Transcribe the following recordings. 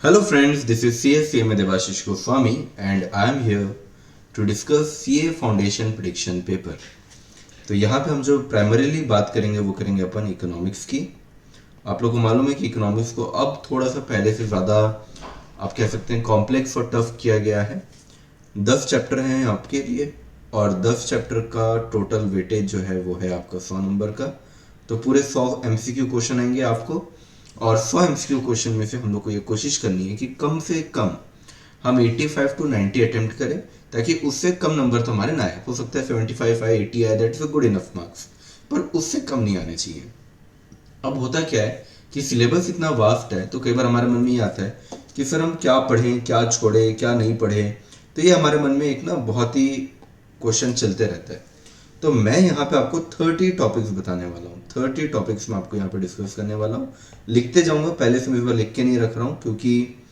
Hello friends, this is CSCMA Devashish Goswami and I am here to discuss CA Foundation Prediction Paper। तो यहाँ पे हम जो primarily बात करेंगे वो करेंगे अपन इकोनॉमिक्स की। आप लोगों को मालूम है कि इकोनॉमिक्स को अब थोड़ा सा पहले से ज़्यादा आप कह सकते हैं कॉम्प्लेक्स और टफ किया गया है। 10 चैप्टर हैं आपके लिए और 10 चैप्टर का टोटल वेटेज जो है वो है आपका 100 नंबर का। तो पूरे 100 MCQ क्वेश्चन आएंगे आपको और 100 MCQ क्वेश्चन में से हम लोग को ये कोशिश करनी है कि कम से कम हम 85 to 90 अटेम्प्ट करें, ताकि उससे कम नंबर तो हमारे ना आए। हो सकता है 75 आए, 80 आए, that is a good enough marks, पर उससे कम नहीं आने चाहिए। अब होता क्या है कि सिलेबस इतना वास्ट है तो कई बार हमारे मन में ये आता है कि सर हम क्या पढ़ें, क्या छोड़ें, क्या नहीं पढ़ें। तो ये हमारे मन में एक ना बहुत ही क्वेश्चन चलते रहता है। तो मैं यहाँ पे आपको 30 टॉपिक्स बताने वाला हूँ। 30 टॉपिक्स मैं आपको यहाँ पे डिस्कस करने वाला हूँ। लिखते जाऊँगा, पहले से मैं इस बार लिख के नहीं रख रहा हूँ क्योंकि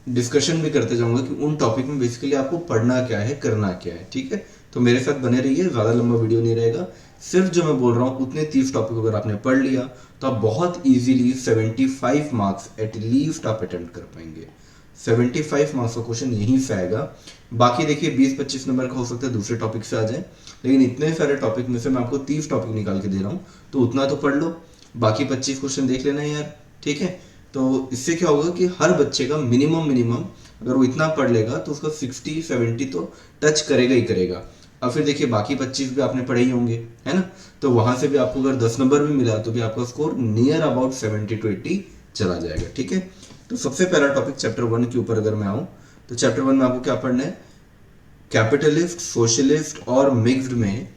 डिस्कशन भी करते जाऊँगा कि उन टॉपिक में बेसिकली आपको पढ़ना क्या है, करना क्या है। ठीक है, तो मेरे साथ बने रहिए, ज़्यादा लंबा वीडियो नहीं रहेगा। सिर्फ जो मैं बोल रहा हूँ उतने 30 टॉपिक अगर आपने पढ़ लिया तो आप बहुत ईजिली 75 मार्क्स एटलीस्ट आप अटेम्प्ट कर पाएंगे। 75 मार्क्स का क्वेश्चन यहीं से आएगा। बाकी देखिए 20-25 नंबर का हो सकता है दूसरे टॉपिक से आ जाए, लेकिन इतने सारे टॉपिक में से मैं आपको 30 टॉपिक निकाल के दे रहा हूँ, तो उतना तो पढ़ लो, बाकी 25 क्वेश्चन देख लेना यार। ठीक है, तो इससे क्या होगा कि हर बच्चे का मिनिमम अगर वो इतना पढ़ लेगा तो उसका 60-70 तो टच करेगा ही करेगा। और फिर देखिए बाकी 25 भी आपने पढ़े ही होंगे, है ना। तो वहां से भी आपको अगर 10 नंबर भी मिला तो भी आपका स्कोर नियर अबाउट 70 to 80 चला जाएगा। ठीक है, तो सबसे पहला टॉपिक चैप्टर 1 के ऊपर अगर मैं आऊँ तो चैप्टर 1 में आपको क्या पढ़ना है, कैपिटलिस्ट, सोशलिस्ट और मिक्स्ड में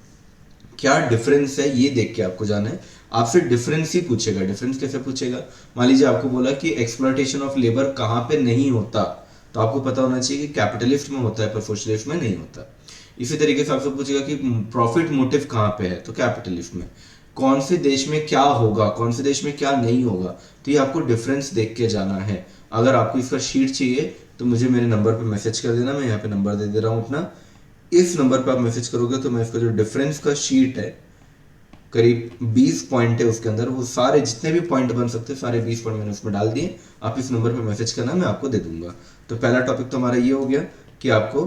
क्या डिफरेंस है ये देख के आपको जाना है। आपसे डिफरेंस ही पूछेगा। डिफरेंस कैसे पूछेगा, मान लीजिए आपको बोला कि एक्सप्लॉयटेशन ऑफ लेबर कहाँ पे नहीं होता, तो आपको पता होना चाहिए कि कैपिटलिस्ट में होता है पर सोशलिस्ट में नहीं होता। इसी तरीके से आपसे पूछेगा कि प्रॉफिट मोटिव कहाँ पे है, तो कैपिटलिस्ट में। कौन से देश में क्या होगा, कौन से देश में क्या नहीं होगा, तो ये आपको डिफरेंस देख के जाना है। अगर आपको इसका शीट चाहिए तो मुझे मेरे नंबर पे मैसेज कर देना, मैं यहाँ पे नंबर दे रहा हूँ अपना। इस नंबर पे आप मैसेज करोगे तो मैं इसका जो डिफरेंस का शीट है, करीब 20 पॉइंट है उसके अंदर, वो सारे जितने भी पॉइंट बन सकते हैं सारे 20 पॉइंट मैंने उसमें डाल दिए। आप इस नंबर पे मैसेज करना, मैं आपको दे दूंगा। तो पहला टॉपिक तो हमारा ये हो गया कि आपको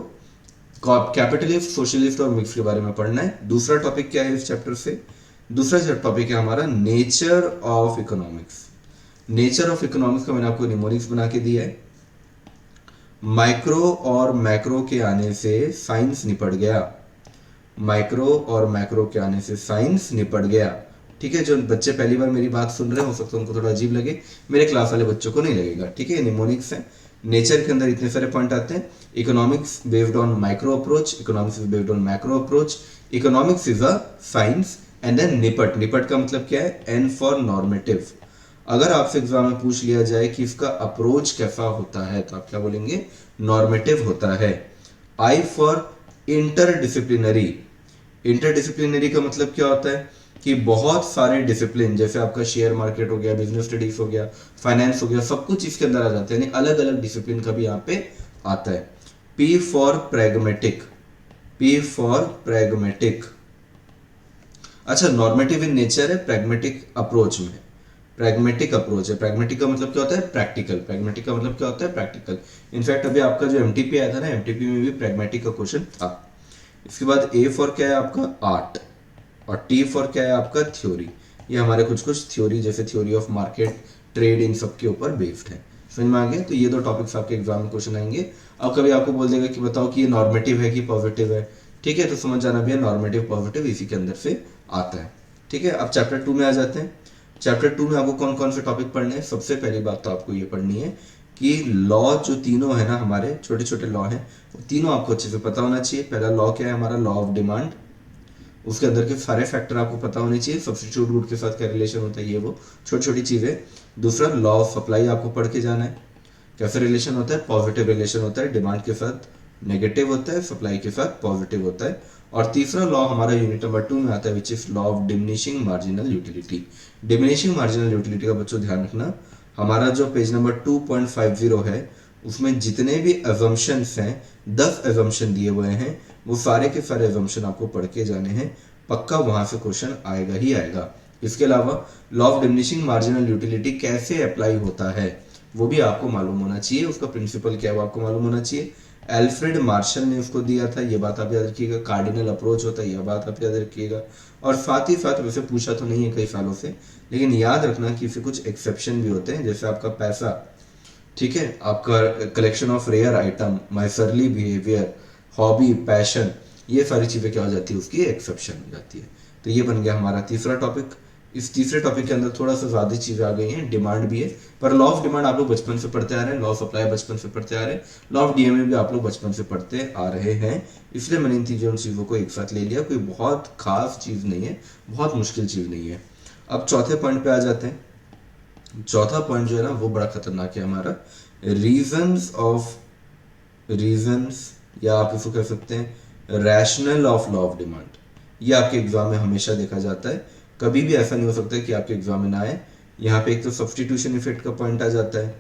कैपिटलिस्ट, सोशलिस्ट और मिक्स के बारे में पढ़ना है। दूसरा टॉपिक क्या है इस चैप्टर से, दूसरा टॉपिक है हमारा nature of economics. Nature of economics का मैंने आपको निमोनिक्स बना के दिया है। माइक्रो और मैक्रो के आने से साइंस निपट गया। माइक्रो और मैक्रो के आने से साइंस निपट गया। ठीक है, जो बच्चे पहली बार मेरी बात सुन रहे हैं हो सकता है उनको थोड़ा अजीब लगे, मेरे क्लास वाले बच्चों को नहीं लगेगा। ठीक है, निमोनिक्स है। नेचर के अंदर इतने सारे पॉइंट आते हैं। Economics based on micro approach, economics is based on macro approach, economics is a science. And then निपट, निपट का मतलब क्या है, एन फॉर नॉर्मेटिव। अगर आपसे एग्जाम में पूछ लिया जाए कि इसका अप्रोच कैसा होता है तो आप क्या बोलेंगे, नॉर्मेटिव होता है। I for interdisciplinary. इंटरडिसिप्लिनरी का मतलब क्या होता है कि बहुत सारे डिसिप्लिन, जैसे आपका शेयर मार्केट हो गया, बिजनेस स्टडीज हो गया, फाइनेंस हो गया, सब कुछ इसके अंदर आ जाते हैं, यानी अलग अलग डिसिप्लिन का भी यहाँ पे आता है। P for pragmatic, P for pragmatic. अच्छा, नॉर्मेटिव इन नेचर है, प्रैग्मेटिक अप्रोच में। प्रैग्मेटिक अप्रोच है, प्रैग्मेटिक का मतलब क्या होता है, प्रैक्टिकल। प्रैग्मेटिक का मतलब क्या होता है, प्रैक्टिकल। इनफैक्ट अभी आपका जो एमटीपी आया था ना, एमटीपी में भी प्रैग्मेटिक का क्वेश्चन था। इसके बाद ए फॉर क्या है आपका, आर्ट, और टी फॉर क्या है आपका, थ्योरी। ये हमारे कुछ कुछ थ्योरी, जैसे थ्योरी ऑफ मार्केट, ट्रेड, इन सब के ऊपर बेस्ड है। समझ में आ गया। तो ये दो टॉपिक्स आपके एग्जाम में क्वेश्चन आएंगे। अब कभी आपको बोल देगा कि बताओ कि ये नॉर्मेटिव है कि पॉजिटिव है। ठीक है, तो समझ जाना भी है, नॉर्मेटिव पॉजिटिव इसी के अंदर से आता है। ठीक है, अब चैप्टर 2 में आ जाते हैं। चैप्टर 2 में आपको कौन कौन से टॉपिक पढ़ने हैं। सबसे पहली बात तो आपको ये पढ़नी है कि लॉ जो तीनों है ना, हमारे छोटे छोटे लॉ हैं, वो तीनों आपको अच्छे से पता होना चाहिए। पहला लॉ क्या है हमारा, लॉ ऑफ डिमांड। उसके अंदर के सारे फैक्टर आपको पता होने चाहिए। सब्स्टिट्यूट गुड के साथ क्या रिलेशन होता है, ये वो छोटी छोटी चीज़ें। दूसरा लॉ ऑफ सप्लाई आपको पढ़ के जाना है, कैसे रिलेशन होता है, पॉजिटिव रिलेशन होता है, डिमांड के साथ नेगेटिव होता है, सप्लाई के साथ पॉजिटिव होता है। और तीसरा लॉ हमारा यूनिट नंबर 2 में आता है, which is law of diminishing marginal utility. Diminishing marginal utility का बच्चों ध्यान रखना, हमारा जो पेज नंबर 2.50 है उसमें जितने भी अजम्पशंस हैं, 10 अजम्पशन दिए हुए हैं, वो सारे के सारे अजम्पशन आपको पढ़ के जाने हैं। पक्का वहां से क्वेश्चन आएगा ही आएगा। इसके अलावा law of diminishing marginal utility कैसे अप्लाई होता है, वो भी आपको मालूम होना चाहिए, उसका प्रिंसिपल क्या है वो आपको मालूम होना चाहिए। एल्फ्रेड मार्शल ने उसको दिया था, ये बात आप याद रखिएगा। कार्डिनल अप्रोच होता है, यह बात आप याद रखिएगा। और साथ ही साथ वैसे पूछा तो नहीं है कई सालों से, लेकिन याद रखना कि इससे कुछ एक्सेप्शन भी होते हैं, जैसे आपका पैसा, ठीक है, आपका collection of rare item, miserly behaviour, hobby, passion, ये सारी चीज़ें क्या हो जाती है, उसकी एक्सेप्शन हो जाती है। तो ये बन गया हमारा तीसरा टॉपिक। इस तीसरे टॉपिक के अंदर थोड़ा सा ज़्यादा चीज़ें आ गई हैं, डिमांड भी है, पर लॉ ऑफ डिमांड आप लोग बचपन से पढ़ते आ रहे हैं, लॉ ऑफ सप्लाई बचपन से पढ़ते आ रहे हैं, लॉ ऑफ डीएमए भी आप लोग बचपन से पढ़ते आ रहे हैं, इसलिए मैंने इन चीज़ों को एक साथ ले लिया। कोई बहुत खास चीज़ नहीं है, बहुत मुश्किल चीज़ नहीं है। अब चौथे पॉइंट पे आ जाते हैं। चौथा पॉइंट जो है ना वो बड़ा खतरनाक है हमारा, रीजंस या आप इसको कह सकते हैं rational of law of demand. ये आपके एग्जाम में हमेशा देखा जाता है, कभी भी ऐसा नहीं हो सकता कि आपके एग्जाम में ना आए। यहाँ पे एक तो सब्सटीट्यूशन इफेक्ट का पॉइंट आ जाता है,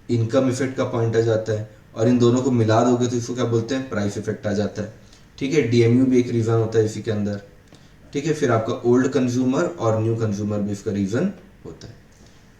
इनकम इफेक्ट का पॉइंट आ जाता है, और इन दोनों को मिला दोगे तो इसको क्या बोलते हैं, प्राइस इफेक्ट आ जाता है। ठीक है, डीएमयू भी एक रीजन होता है इसी के अंदर। ठीक है, फिर आपका ओल्ड कंज्यूमर और न्यू कंज्यूमर भी इसका रीजन होता है।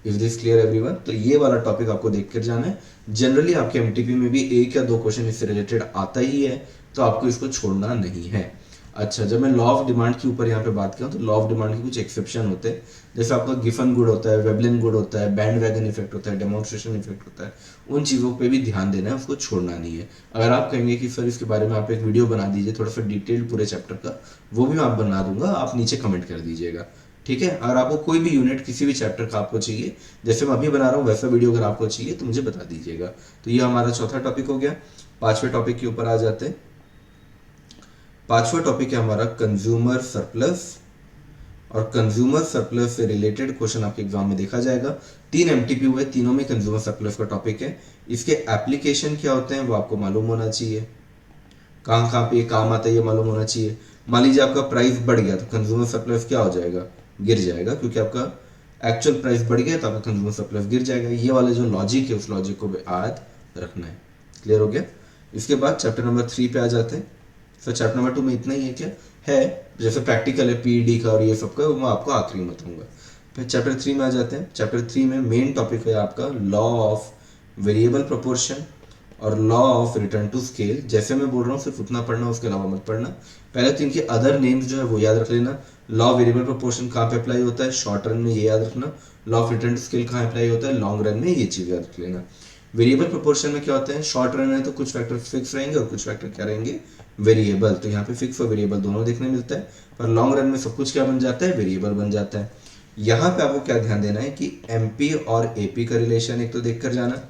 Is this clear everyone? तो ये वाला टॉपिक आपको देख कर जाना है। जनरली आपके एमटीपी में भी एक या दो क्वेश्चन इससे रिलेटेड आता ही है, तो आपको इसको छोड़ना नहीं है। अच्छा, जब मैं लॉ ऑफ डिमांड के ऊपर यहाँ पे बात करूँ तो लॉ ऑफ डिमांड के कुछ एक्सेप्शन होते हैं, जैसे आपका गिफन गुड होता है, वेबलिन गुड होता है, बैंड वैगन इफेक्ट होता है, डेमोन्स्ट्रेशन इफेक्ट होता है। उन चीज़ों पे भी ध्यान देना है, उसको छोड़ना नहीं है। अगर आप कहेंगे कि सर इसके बारे में आप एक वीडियो बना दीजिए थोड़ा सा डिटेल्ड पूरे चैप्टर का, वो भी मैं आप बना दूंगा, आप नीचे कमेंट कर दीजिएगा। ठीक है, अगर आपको कोई भी यूनिट किसी भी चैप्टर का आपको चाहिए, जैसे मैं अभी बना रहा हूँ वैसा वीडियो अगर आपको चाहिए तो मुझे बता दीजिएगा। तो ये हमारा चौथा टॉपिक हो गया। पांचवें टॉपिक के ऊपर आ जाते हैं। पांचवा टॉपिक है हमारा कंज्यूमर सरप्लस, और कंज्यूमर सरप्लस से रिलेटेड क्वेश्चन आपके एग्जाम में देखा जाएगा। 3 एमटीपी हुए, तीनों में कंज्यूमर सरप्लस का टॉपिक है। इसके एप्लीकेशन क्या होते हैं वो आपको मालूम होना चाहिए, कहाँ कहाँ पे ये काम आता है ये मालूम होना चाहिए। मान लीजिए आपका प्राइस बढ़ गया तो कंज्यूमर सरप्लस क्या हो जाएगा, गिर जाएगा, क्योंकि आपका एक्चुअल प्राइस बढ़ गया तो आपका कंज्यूमर सरप्लस गिर जाएगा। ये वाला जो लॉजिक है उस लॉजिक को भी याद रखना है। क्लियर हो गया? इसके बाद चैप्टर नंबर 3 पे आ जाते हैं। सर चैप्टर नंबर 2 में इतना ही है क्या? है, जैसे प्रैक्टिकल है पीडी का और ये सब का, मैं आपको आखिरी में बताऊंगा। फिर चैप्टर 3 में आ जाते हैं। चैप्टर 3 में मेन टॉपिक है आपका लॉ ऑफ वेरिएबल प्रोपोर्शन और law of return to scale. जैसे मैं बोल रहा हूँ सिर्फ उतना पढ़ना, उसके अलावा मत पढ़ना। पहले तो इनके अदर नेम्स जो है वो याद रख लेना। लॉ वेरिएबल प्रोपोर्शन कहाँ पे अप्लाई होता है, शॉर्ट रन में ये याद रखना। Law of return to scale कहाँ अप्लाई होता है, लॉन्ग रन में, ये चीज़ याद रख लेना। वेरिएबल प्रोपोर्शन में क्या होता है, शॉर्ट रन है तो कुछ फैक्टर फिक्स रहेंगे और कुछ फैक्टर क्या रहेंगे, वेरिएबल। तो यहाँ पे फिक्स और वेरिएबल दोनों देखने मिलता है, पर लॉन्ग रन में सब कुछ क्या बन जाता है, वेरिएबल बन जाता है। यहाँ पे आपको क्या ध्यान देना है कि एमपी और एपी का रिलेशन एक तो देख कर जाना।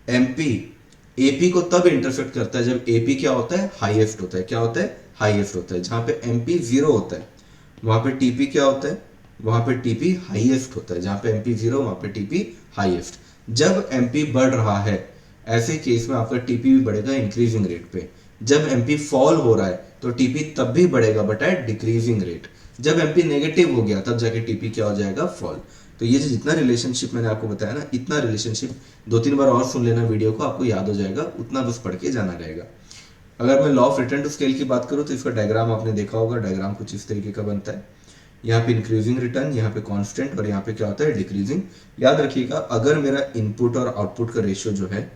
एमपी एपी को तब इंटरसेक्ट करता है जब एपी क्या होता है, हाईएस्ट होता है। क्या होता है, हाईएस्ट होता है। जहाँ पे एमपी 0 होता है वहाँ पे टीपी क्या होता है, वहाँ पे टीपी हाईएस्ट होता है। जहाँ पे एमपी 0 वहाँ पे टीपी हाईएस्ट। जब एमपी बढ़ रहा है ऐसे केस में आपका टीपी भी बढ़ेगा इंक्रीजिंग रेट पे। जब एमपी फॉल हो रहा है तो टीपी तब भी बढ़ेगा बट एट डिक्रीजिंग रेट। जब एमपी नेगेटिव हो गया तब जाके टीपी क्या हो जाएगा, फॉल। तो ये जो जितना रिलेशनशिप मैंने आपको बताया ना, इतना रिलेशनशिप 2-3 बार और सुन लेना वीडियो को, आपको याद हो जाएगा, उतना बस पढ़ के जाना रहेगा। अगर मैं law of return to scale की बात करूँ तो इसका डायग्राम आपने देखा होगा। डायग्राम कुछ इस तरीके का बनता है। यहाँ पे इंक्रीजिंग रिटर्न, यहाँ पे कांस्टेंट, और यहाँ पे क्या होता है, डिक्रीजिंग। याद रखिएगा, अगर मेरा इनपुट और आउटपुट का रेशियो जो है,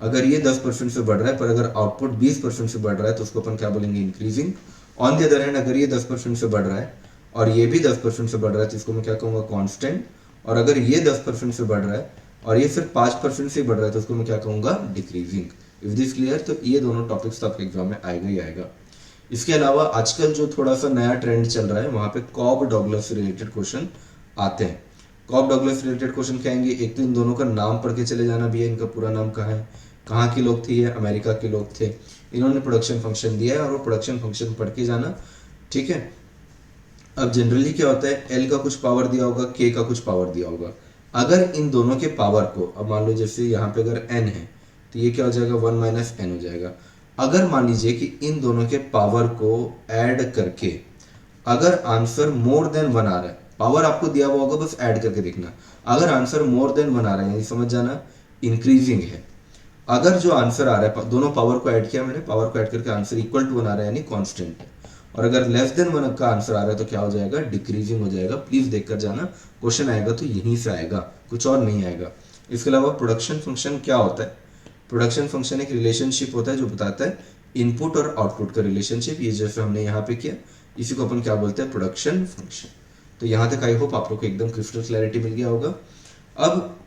अगर ये 10% से बढ़ रहा है पर अगर आउटपुट 20% से बढ़ रहा है तो उसको अपन क्या बोलेंगे, increasing. On the other hand अगर ये 10% से बढ़ रहा है और ये भी 10% से बढ़ रहा है तो इसको मैं क्या कहूँगा, कांस्टेंट। और अगर ये 10% से बढ़ रहा है और ये सिर्फ 5% से बढ़ रहा है तो उसको मैं क्या कहूँगा, डिक्रीजिंग। If this clear? तो ये दोनों टॉपिक्स तो आपके एग्जाम में आएगा ही आएगा। इसके अलावा आजकल जो थोड़ा सा नया ट्रेंड चल रहा है वहाँ पे कॉब डॉगलस से रिलेटेड क्वेश्चन आते हैं। कॉब डॉगलस से रिलेटेड क्वेश्चन क्या आएंगे, एक तो इन दोनों का नाम पढ़ के चले जाना भैया, इनका पूरा नाम कहाँ है, कहाँ के लोग थे, ये अमेरिका के लोग थे, इन्होंने प्रोडक्शन फंक्शन दिया है और वो प्रोडक्शन फंक्शन पढ़ के जाना। ठीक है, अब जनरली क्या होता है, एल का कुछ पावर दिया होगा, के का कुछ पावर दिया होगा। अगर इन दोनों के पावर को, अब मान लो जैसे यहाँ पे अगर एन है तो ये क्या हो जाएगा, 1 माइनस एन हो जाएगा। अगर मान लीजिए कि इन दोनों के पावर को ऐड करके अगर आंसर मोर देन 1 आ रहा है, पावर आपको दिया हुआ होगा, बस ऐड करके देखना। अगर आंसर मोर देन 1 आ रहा है यानी समझ जाना इंक्रीजिंग है। अगर जो आंसर आ रहा है, दोनों पावर को ऐड किया मैंने, पावर को ऐड करके आंसर इक्वल टू 1 आ रहा है यानी कांस्टेंट है। और अगर लेस देन 1 का आंसर आ रहा है तो क्या हो जाएगा, डिक्रीजिंग हो जाएगा। प्लीज देखकर जाना, क्वेश्चन आएगा तो यहीं से आएगा, कुछ और नहीं आएगा। इसके अलावा प्रोडक्शन फंक्शन क्या होता है? प्रोडक्शन फंक्शन एक रिलेशनशिप होता है जो बताता है इनपुट और आउटपुट का रिलेशनशिप। ये जैसे हमने यहाँ पे किया, इसी को अपन क्या बोलते हैं, प्रोडक्शन फंक्शन। तो यहाँ तक आई होप आप लोग को एकदम क्रिस्टल क्लैरिटी मिल गया होगा। अब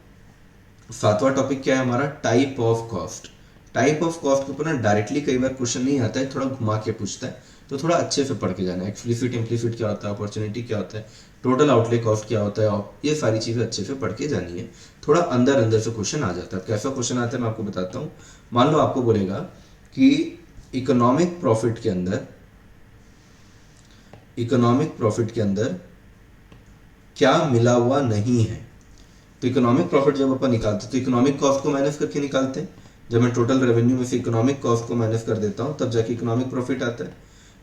7वां टॉपिक क्या है हमारा, type of cost. Type of cost के ऊपर ना डायरेक्टली कई बार क्वेश्चन नहीं आता है, थोड़ा घुमा के पूछता है, तो थोड़ा अच्छे से पढ़ के जाना है। एक्सप्लिसिट इम्प्लिसिट क्या होता है, अपॉर्चुनिटी क्या होता है, टोटल आउटले कॉस्ट क्या होता है, और ये सारी चीजें अच्छे से पढ़ के जानी है। थोड़ा अंदर अंदर से क्वेश्चन आ जाता है। कैसा क्वेश्चन आता है मैं आपको बताता हूँ। मान लो आपको बोलेगा कि इकोनॉमिक प्रॉफिट के अंदर क्या मिला हुआ नहीं है। तो इकोनॉमिक प्रॉफिट जब अपन निकालते हैं तो इकोनॉमिक कॉस्ट को माइनस करके निकालते हैं। जब मैं टोटल रेवेन्यू में से इकोनॉमिक कॉस्ट को माइनस कर देता हूं तब जाके इकोनॉमिक प्रॉफिट आता है।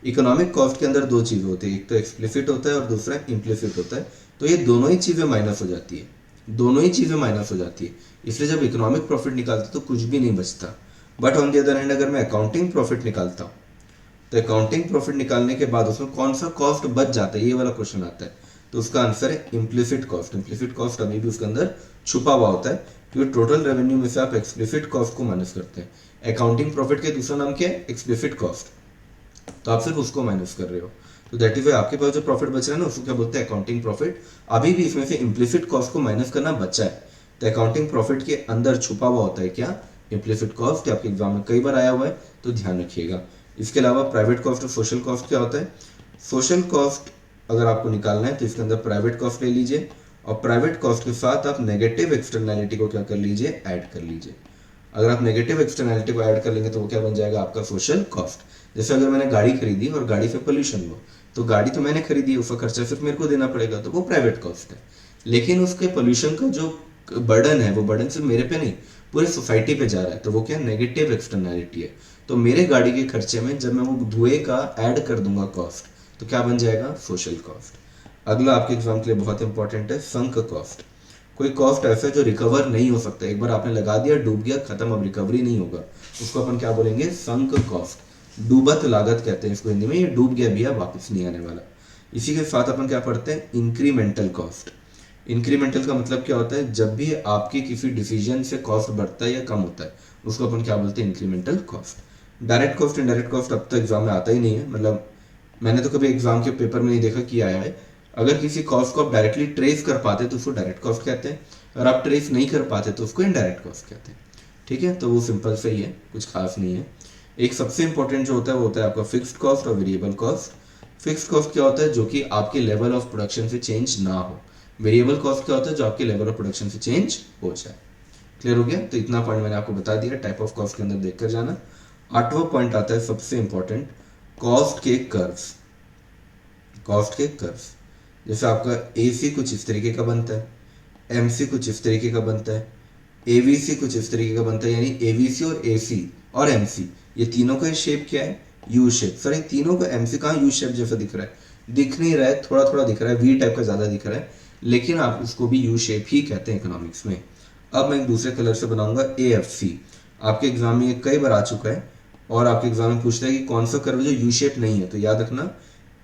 इकोनॉमिक कॉस्ट के अंदर दो चीजें होती है, एक तो एक्सप्लिसिट होता है और दूसरा इम्प्लिसिट होता है। तो ये दोनों ही चीजें माइनस हो जाती है, इसलिए जब इकोनॉमिक प्रॉफिट निकालते तो कुछ भी नहीं बचता। But on the other hand अगर मैं अकाउंटिंग प्रॉफिट निकालता हूँ तो अकाउंटिंग प्रॉफिट निकालने के बाद उसमें कौन सा कॉस्ट बच जाता है, ये वाला क्वेश्चन आता है। तो उसका आंसर है इम्प्लिसिट कॉस्ट। इम्प्लिसिट कॉस्ट अभी भी उसके अंदर छुपा हुआ होता है, क्योंकि टोटल रेवेन्यू में से आप एक्सप्लिसिट कॉस्ट को माइनस करते हैं। अकाउंटिंग प्रॉफिट के दूसरा नाम क्या है, एक्सप्लिसिट कॉस्ट, तो आप सिर्फ उसको माइनस कर रहे हो। तो दैट इज आपके पास जो प्रॉफिट बच रहा है ना उसको क्या बोलते हैं, अकाउंटिंग प्रॉफिट। अभी भी इसमें से इम्प्लिसिट कॉस्ट को माइनस करना बचा है, तो अकाउंटिंग प्रॉफिट के अंदर छुपा हुआ होता है क्या, इम्प्लिसिट कॉस्ट। आपके एग्जाम में कई बार आया हुआ है तो ध्यान रखिएगा। इसके अलावा प्राइवेट कॉस्ट और सोशल कॉस्ट क्या होता है। सोशल कॉस्ट अगर आपको निकालना है तो इसके अंदर प्राइवेट कॉस्ट ले लीजिए, और प्राइवेट कॉस्ट के साथ आप नेगेटिव एक्सटर्नैलिटी को क्या कर लीजिए, ऐड कर लीजिए। अगर आप नेगेटिव एक्सटर्नैलिटी को ऐड कर लेंगे तो वो क्या बन जाएगा, आपका सोशल कॉस्ट। जैसे अगर मैंने गाड़ी खरीदी और गाड़ी से पोल्यूशन हुआ, तो गाड़ी तो मैंने खरीदी, उसका खर्चा सिर्फ मेरे को देना पड़ेगा, तो वो प्राइवेट कॉस्ट है। लेकिन उसके पोल्यूशन का जो बर्डन है वो बर्डन सिर्फ मेरे पे नहीं पूरे सोसाइटी पे जा रहा है, तो वो क्या नेगेटिव एक्सटर्नैलिटी है। तो मेरे गाड़ी के खर्चे में जब मैं वो धुएं का ऐड कर दूंगा कॉस्ट, तो क्या बन जाएगा, सोशल कॉस्ट। अगला आपके एग्जाम के लिए बहुत इंपॉर्टेंट है, संक कॉस्ट। कोई कॉस्ट ऐसा है जो रिकवर नहीं हो सकता, एक बार आपने लगा दिया डूब गया खत्म, अब रिकवरी नहीं होगा, उसको अपन क्या बोलेंगे, संक कॉस्ट। डूबत लागत कहते हैं इसको हिंदी में, ये डूब गया भैया वापस नहीं आने वाला। इसी के साथ अपन क्या पढ़ते हैं, इंक्रीमेंटल कॉस्ट। इंक्रीमेंटल का मतलब क्या होता है, जब भी आपके किसी डिसीजन से कॉस्ट बढ़ता है या कम होता है उसको अपन क्या बोलते हैं, incremental cost. Direct cost indirect cost अब तक एग्जाम में आता ही नहीं है, मतलब मैंने तो कभी एग्जाम के पेपर में नहीं देखा कि आया है। अगर किसी कॉस्ट को आप डायरेक्टली ट्रेस कर पाते तो उसको डायरेक्ट कॉस्ट कहते हैं, और आप ट्रेस नहीं कर पाते तो उसको इनडायरेक्ट कॉस्ट कहते हैं। ठीक है, तो वो सिंपल से ही है, कुछ खास नहीं है। एक सबसे इंपॉर्टेंट जो होता है वो होता है आपका फिक्स्ड कॉस्ट और वेरिएबल कॉस्ट। फिक्स्ड कॉस्ट क्या होता है, जो कि आपके लेवल ऑफ प्रोडक्शन से चेंज ना हो। वेरिएबल कॉस्ट क्या होता है, जो आपके लेवल ऑफ प्रोडक्शन से चेंज हो जाए। क्लियर हो गया, तो इतना पॉइंट मैंने आपको बता दिया, टाइप ऑफ कॉस्ट के अंदर देखकर जाना। 8वां पॉइंट आता है सबसे इंपॉर्टेंट, कॉस्ट के कर्व्स। कॉस्ट के कर्व्स, जैसे आपका AC कुछ इस तरीके का बनता है, MC कुछ इस तरीके का बनता है, AVC कुछ इस तरीके का बनता है, यानी AVC और AC और MC ये तीनों का शेप क्या है, यू शेप। सर ये तीनों का MC कहाँ यू शेप जैसा दिख रहा है, दिख नहीं रहा है, थोड़ा थोड़ा दिख रहा है, V टाइप का ज्यादा दिख रहा है, लेकिन आप उसको भी यू शेप ही कहते हैं इकोनॉमिक्स में। अब मैं एक दूसरे कलर से बनाऊंगा AFC। आपके एग्जाम में ये कई बार आ चुका है, और आपके एग्जाम में पूछता है कि कौन सा कर्व जो यू शेप नहीं है, तो याद रखना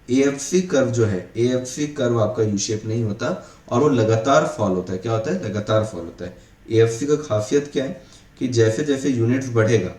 AFC कर्व जो है, AFC कर्व आपका यू शेप नहीं होता और वो लगातार फॉल होता है। क्या होता है, लगातार फॉल होता है। AFC का खासियत क्या है कि जैसे जैसे यूनिट्स बढ़ेगा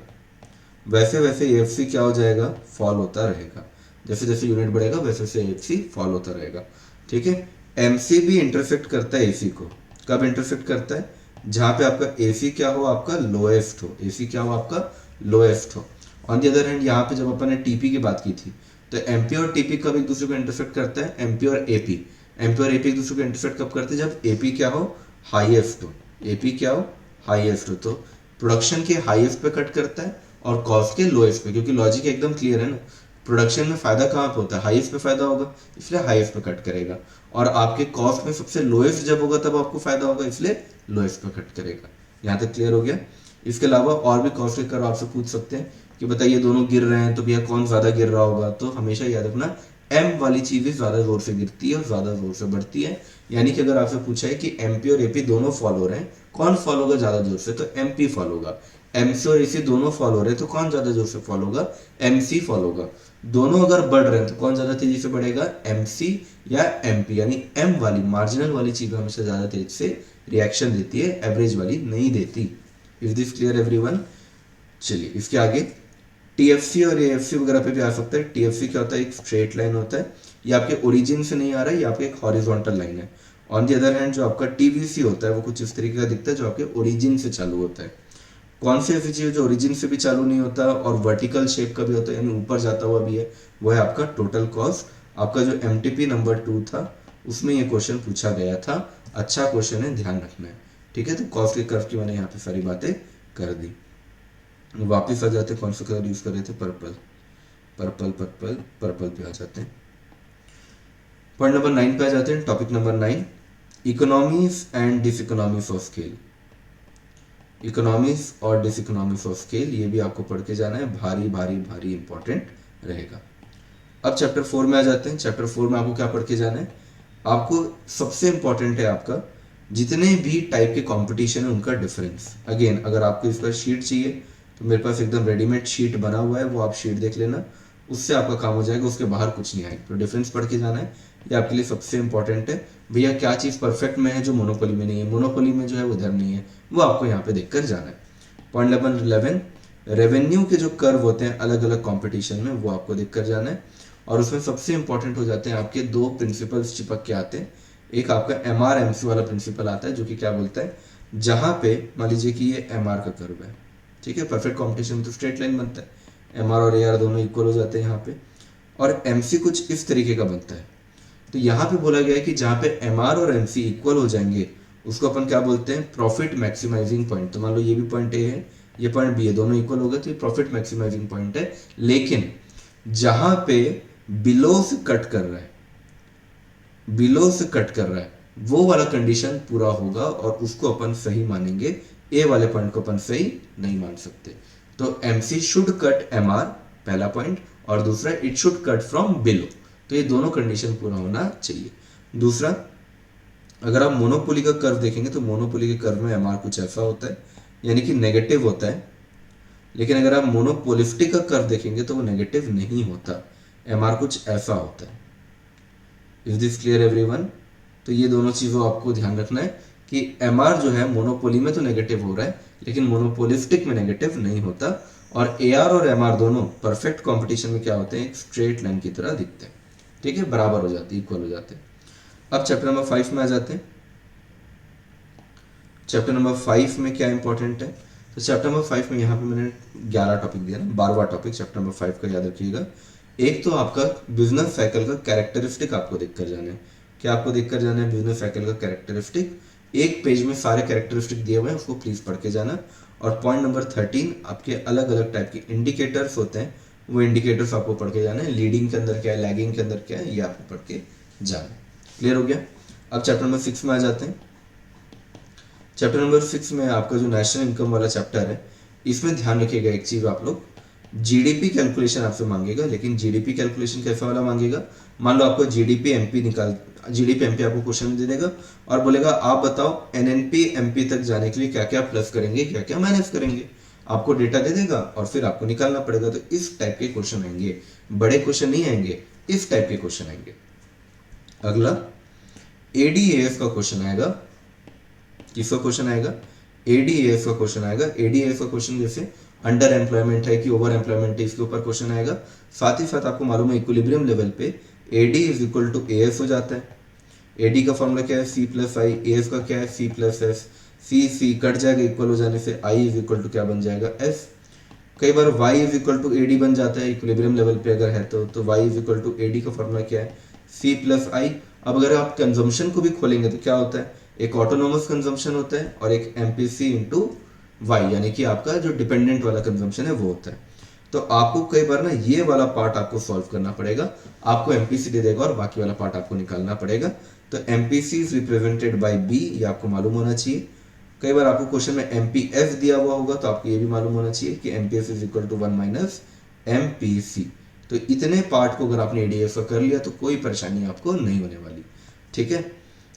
वैसे वैसे AFC क्या हो जाएगा, फॉल होता रहेगा। जैसे जैसे यूनिट बढ़ेगा वैसे वैसे AFC फॉल होता रहेगा। ठीक है, MC भी इंटरसेक्ट करता है AC को। कब इंटरसेक्ट करता है, जहां पे आपका AC क्या हो, आपका लोएस्ट हो, AC क्या हो, आपका लोएस्ट हो। ऑन द अदर हैंड यहाँ पे जब अपन ने TP की बात की थी, तो MP और TP कब एक दूसरे को इंटरसेक्ट करता है, MP और AP। MP और AP एक दूसरे को इंटरसेक्ट कब करते हैं, जब AP क्या हो, हाईएस्ट हो। AP क्या हो, हाईएस्ट हो। तो प्रोडक्शन के हाईएस्ट पे कट करता है और कॉस्ट के लोएस्ट पे, क्योंकि लॉजिक एकदम क्लियर है ना, प्रोडक्शन में फायदा कहाँ पे होता है, हाईएस्ट पे फायदा होगा, इसलिए हाईएस्ट पे कट करेगा। और आपके कॉस्ट में सबसे लोएस्ट जब होगा तब आपको फायदा होगा, इसलिए लोएस्ट पे कट करेगा। यहाँ तक क्लियर हो गया। इसके अलावा और भी कॉस्ट के कर्व आपसे पूछ सकते हैं कि बताइए दोनों गिर रहे हैं तो भैया कौन ज्यादा गिर रहा होगा, तो हमेशा याद रखना M वाली चीजें ज्यादा जोर से गिरती है और ज्यादा जोर से बढ़ती है। यानी कि अगर आपसे पूछा है कि MP और AP दोनों फॉल हो रहे हैं, कौन फॉल होगा ज्यादा जोर से, तो MP फॉल होगा। एमसी और एसी दोनों फॉल हो रहे हैं तो कौन ज्यादा जोर से फॉल होगा, एमसी फॉल होगा। दोनों अगर बढ़ रहे हैं तो कौन ज्यादा तेजी से बढ़ेगा, एमसी या एमपी, यानी एम वाली मार्जिनल वाली चीज हमेशा ज्यादा तेज से रिएक्शन देती है, एवरेज वाली नहीं देती। Is this clear everyone? चलिए इसके आगे टीएफसी और एएफसी वगैरह पे भी आ सकता है। टीएफसी क्या होता है, एक स्ट्रेट लाइन होता है, ये आपके ओरिजिन से नहीं आ रहा है, ये आपके एक हॉरिजॉन्टल लाइन है। ऑन दी अदर हैंड जो आपका टीवीसी होता है वो कुछ इस तरीके का दिखता है, जो आपके ओरिजिन से चालू होता है। कौन सी ऐसी चीज जो ओरिजिन से भी चालू नहीं होता और वर्टिकल शेप का भी होता है, यानी ऊपर जाता हुआ भी है, वो है आपका टोटल कॉस्ट। आपका जो एमटीपी नंबर 2 था उसमें ये क्वेश्चन पूछा गया था, अच्छा क्वेश्चन है, ध्यान रखना है, ठीक है। तो कॉस्ट के कर्व की मैंने यहाँ पे सारी बातें कर दी। वापिस आ जाते, कौन सा कलर यूज कर रहे थे, पर्पल, पर्पल पर्पल पर्पल पे आ जाते हैं। पॉइंट नंबर 9 पे आ जाते हैं। Topic number 9, economies and diseconomies of scale. Economies और डिसइकोनॉमीज ऑफ स्केल, ये भी आपको पढ़ के जाना है, भारी भारी भारी इंपॉर्टेंट रहेगा। अब चैप्टर 4 में आ जाते हैं। चैप्टर 4 में आपको क्या पढ़ के जाना है, आपको सबसे इंपॉर्टेंट है आपका जितने भी टाइप के कंपटीशन है उनका डिफरेंस। अगेन अगर आपको इसका शीट चाहिए तो मेरे पास एकदम रेडीमेड शीट बना हुआ है, वो आप शीट देख लेना, उससे आपका काम हो जाएगा, उसके बाहर कुछ नहीं आएगा। तो डिफरेंस पढ़ के जाना है, ये आपके लिए सबसे इंपॉर्टेंट है। भैया क्या चीज़ परफेक्ट में है जो मोनोपोली में नहीं है, मोनोपोली में जो है उधर नहीं है, वो आपको यहाँ पे देखकर जाना है। पॉइंट नंबर 11, रेवेन्यू के जो कर्व होते हैं अलग अलग कॉम्पिटिशन में, वो आपको देखकर जाना है। और उसमें सबसे इंपॉर्टेंट हो जाते हैं आपके दो प्रिंसिपल्स चिपक के आते हैं। एक आपका MRMC वाला प्रिंसिपल आता है, जो कि क्या बोलता है, जहां पे मान लीजिए कि ये MR का कर्व है, ठीक है, परफेक्ट कॉम्पिटिशन में तो स्ट्रेट लाइन बनता है, MR और AR दोनों इक्वल हो जाते हैं यहाँ पे, और MC कुछ इस तरीके का बनता है। तो यहाँ पे बोला गया है कि जहाँ पे MR और MC इक्वल हो जाएंगे उसको अपन क्या बोलते हैं, प्रॉफिट मैक्सिमाइजिंग पॉइंट। तो मान लो ये भी पॉइंट A है, ये पॉइंट B है, दोनों इक्वल हो गए तो ये प्रॉफिट मैक्सिमाइजिंग पॉइंट है। लेकिन जहां पे बिलो से कट कर रहा है, बिलो से कट कर रहा है, वो वाला कंडीशन पूरा होगा और उसको अपन सही मानेंगे, ए वाले पॉइंट को अपन सही नहीं मान सकते। तो MC शुड कट MR, पहला पॉइंट, और दूसरा it should cut from below. तो ये दोनों कंडीशन पूरा होना चाहिए। दूसरा, अगर आप मोनोपोली का कर्व देखेंगे तो मोनोपोली के कर्व में MR कुछ ऐसा होता है, यानी कि नेगेटिव होता है। लेकिन अगर आप मोनोपोलिस्टिक का कर्व देखेंगे तो वो नेगेटिव नहीं होता, MR कुछ ऐसा होता है। Is this clear everyone? तो ये दोनों चीज़ों आपको ध्यान रखना है कि MR जो है मोनोपोली में तो नेगेटिव हो रहा है, लेकिन मोनोपोलिस्टिक में नेगेटिव नहीं होता। और AR और MR दोनों परफेक्ट कॉम्पिटिशन में क्या होते हैं, एक स्ट्रेट लाइन की तरह दिखते हैं, ठीक है, बराबर हो जाते हैं, इक्वल हो जाते हैं। अब चैप्टर नंबर 5 में आ जाते हैं। चैप्टर नंबर 5 में क्या इंपॉर्टेंट है, तो चैप्टर नंबर 5 में यहाँ पे मैंने 11 टॉपिक दिया ना, 12वां टॉपिक चैप्टर नंबर 5 का याद रखिएगा। एक तो आपका बिजनेस साइकिल का कैरेक्टरिस्टिक आपको देखकर जाना है। क्या आपको देखकर जाना है, बिजनेस साइकिल का कैरेक्टरिस्टिक। एक पेज में सारे कैरेक्टरिस्टिक दिए हुए हैं, उसको प्लीज पढ़ के जाना। और पॉइंट नंबर 13, आपके अलग अलग टाइप के इंडिकेटर्स होते हैं, वो इंडिकेटर्स आपको पढ़ के जाना है। लीडिंग के अंदर क्या है, लैगिंग के अंदर क्या है, ये आपको पढ़ के जाना है। क्लियर हो गया? अब चैप्टर नंबर 6 में आ जाते हैं। चैप्टर नंबर 6 में आपका जो नेशनल इनकम वाला चैप्टर है, इसमें ध्यान रखिएगा एक चीज, आप लोग जीडीपी कैलकुलेशन आपसे मांगेगा। लेकिन जीडीपी कैलकुलेशन कैसा वाला मांगेगा, मान लो आपको जीडीपी एमपी आपको क्वेश्चन दे देगा और बोलेगा आप बताओ एनएनपी एमपी तक जाने के लिए क्या क्या प्लस करेंगे, क्या क्या माइनस करेंगे। आपको डेटा दे देगा और फिर आपको निकालना पड़ेगा। तो इस टाइप के क्वेश्चन आएंगे, बड़े क्वेश्चन नहीं आएंगे, इस टाइप के क्वेश्चन आएंगे। अगला एडीएएफ का क्वेश्चन आएगा। किसका क्वेश्चन आएगा, एडीएएफ का क्वेश्चन आएगा। एडीएएफ का क्वेश्चन जैसे अंडर एम्प्लॉयमेंट है कि ओवर एम्प्लॉयमेंट है, इसके ऊपर क्वेश्चन आएगा। साथ ही साथ आपको मालूम है इक्विलिब्रियम लेवल पे AD is equal to AF हो जाता है। एडी का फॉर्मूला क्या है, सी प्लस आई, एएफ का क्या है, सी प्लस एस। सी कट जाएगा इक्वल हो जाने से, आई इज इक्वल टू क्या बन जाएगा, एस। कई बार y is equal to AD बन जाता है इक्विलिब्रियम लेवल पे अगर है तो y is equal to AD का फॉर्मूला क्या है, सी प्लस आई। अब अगर आप कंजम्पशन को भी खोलेंगे तो क्या होता है, एक ऑटोनोमस कंजम्पशन होता है और एक एमपीसी इंटू वाई, यानी कि आपका जो डिपेंडेंट वाला कंजम्पशन है वो होता है। तो आपको कई बार ना ये वाला पार्ट आपको सॉल्व करना पड़ेगा, आपको एमपीसी दे देगा और बाकी वाला पार्ट आपको निकालना पड़ेगा। तो MPC is represented by B, ये आपको मालूम होना चाहिए। कई बार आपको क्वेश्चन में एमपीएफ दिया हुआ होगा तो आपको ये भी मालूम होना चाहिए कि MPF is equal to 1 minus MPC. तो इतने पार्ट को अगर आपने एडीएफ कर लिया तो कोई परेशानी आपको नहीं होने वाली, ठीक है।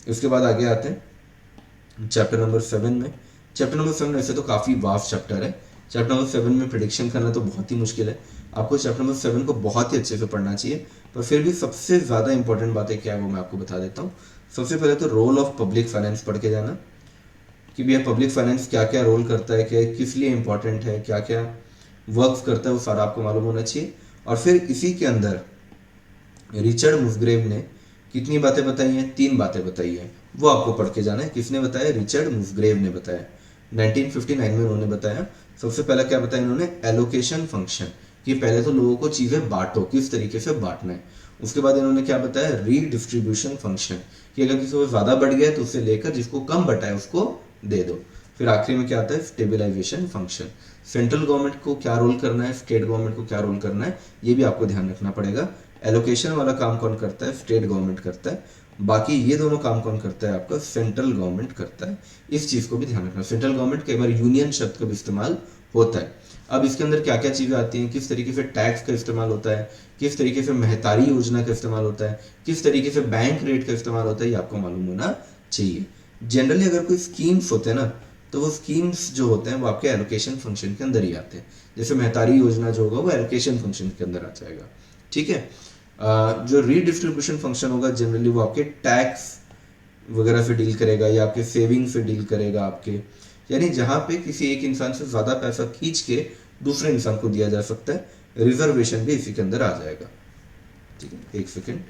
इसके बाद आगे आते हैं चैप्टर नंबर 7 में। चैप्टर नंबर 7 वैसे तो काफ़ी वास्ट चैप्टर है, चैप्टर नंबर 7 में प्रिडिक्शन करना तो बहुत ही मुश्किल है, आपको चैप्टर नंबर 7 को बहुत ही अच्छे से पढ़ना चाहिए। पर फिर भी सबसे ज़्यादा इंपॉर्टेंट बातें क्या है वो मैं आपको बता देता हूँ। सबसे पहले तो रोल ऑफ पब्लिक फाइनेंस पढ़ के जाना कि भैया पब्लिक फाइनेंस क्या क्या रोल करता है, क्या किस लिए इंपॉर्टेंट है, क्या क्या वर्क्स करता है, वो सारा आपको मालूम होना चाहिए। और फिर इसी के अंदर रिचर्ड मुसग्रेव ने कितनी बातें बताई हैं, 3 बातें बताई हैं, वो आपको पढ़ के जाना है। किसने बताया? रिचर्ड मुसग्रेव ने बताया, 1959 में उन्होंने बताया। सबसे पहला क्या बताया इन्होंने? एलोकेशन फंक्शन, कि पहले तो लोगों को चीज़ें बांटो, किस तरीके से बांटना है। उसके बाद इन्होंने क्या बताया? रीडिस्ट्रीब्यूशन फंक्शन, कि अगर किसी को ज़्यादा बढ़ गया है तो उससे लेकर जिसको कम बटा है उसको दे दो। फिर आखिरी में क्या आता है? स्टेबलाइजेशन फंक्शन, सेंट्रल गवर्नमेंट को क्या रोल करना है, स्टेट गवर्नमेंट को क्या रोल करना है, ये भी आपको ध्यान रखना पड़ेगा। एलोकेशन वाला काम कौन करता है? स्टेट गवर्नमेंट करता है। बाकी ये दोनों काम कौन करता है? आपका सेंट्रल गवर्नमेंट करता है। इस चीज़ को भी ध्यान रखना। सेंट्रल गवर्नमेंट कई बार यूनियन शब्द का भी इस्तेमाल होता है। अब इसके अंदर क्या क्या चीज़ें आती हैं, किस तरीके से टैक्स का इस्तेमाल होता है, किस तरीके से महतारी योजना का इस्तेमाल होता है, किस तरीके से बैंक रेट का इस्तेमाल होता है, ये आपको मालूम होना चाहिए। जनरली अगर कोई स्कीम्स होते हैं ना, तो वो स्कीम्स जो होते हैं वो आपके एलोकेशन फंक्शन के अंदर ही आते हैं। जैसे महतारी योजना जो होगा वो एलोकेशन फंक्शन के अंदर आ जाएगा, ठीक है। जो रीडिस्ट्रीब्यूशन फंक्शन होगा जनरली वो आपके टैक्स वगैरह से डील करेगा या आपके सेविंग से डील करेगा आपके, यानी जहाँ पे किसी एक इंसान से ज़्यादा पैसा खींच के दूसरे इंसान को दिया जा सकता है। रिजर्वेशन भी इसी के अंदर आ जाएगा, ठीक है। एक सेकेंड,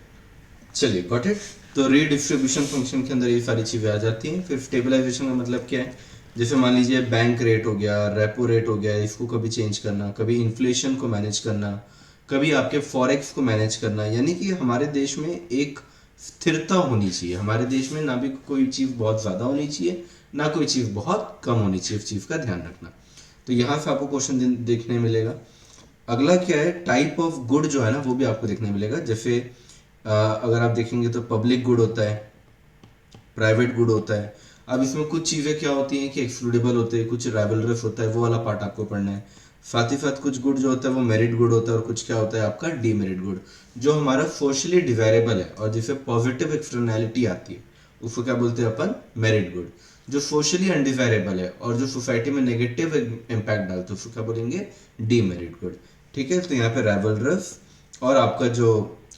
चलिए, गॉट इट। तो रीडिस्ट्रीब्यूशन फंक्शन के अंदर ये सारी चीज़ें आ जाती हैं। फिर स्टेबलाइजेशन का मतलब क्या है? जैसे मान लीजिए बैंक रेट हो गया, रेपो रेट हो गया, इसको कभी चेंज करना, कभी इन्फ्लेशन को मैनेज करना, कभी आपके फॉरेक्स को मैनेज करना। यानी कि हमारे देश में एक स्थिरता होनी चाहिए। हमारे देश में ना भी कोई चीज़ बहुत ज़्यादा होनी चाहिए, ना कोई चीज़ बहुत कम होनी चाहिए। इस चीज़ का ध्यान रखना। तो यहाँ से आपको क्वेश्चन देखने मिलेगा। अगला क्या है? टाइप ऑफ गुड जो है ना वो भी आपको देखने मिलेगा। जैसे अगर आप देखेंगे तो पब्लिक गुड होता है, प्राइवेट गुड होता है। अब इसमें कुछ चीज़ें क्या होती हैं कि एक्सक्लूडेबल होते हैं, कुछ राइवलरस होता है, वो वाला पार्ट आपको पढ़ना है। साथ ही साथ कुछ गुड जो होता है वो मेरिट गुड होता है, और कुछ क्या होता है आपका डीमेरिट गुड, जो हमारा सोशली डिजायरेबल है और जिसे पॉजिटिव एक्सटर्नैलिटी आती है उसको क्या बोलते हैं अपन? Merit good. जो सोशली अनडिजायरेबल है और जो सोसाइटी में नेगेटिव इम्पैक्ट डालते हैं उसको क्या बोलेंगे? डीमेरिट गुड, ठीक है। तो यहाँ पे राइवलरस और आपका जो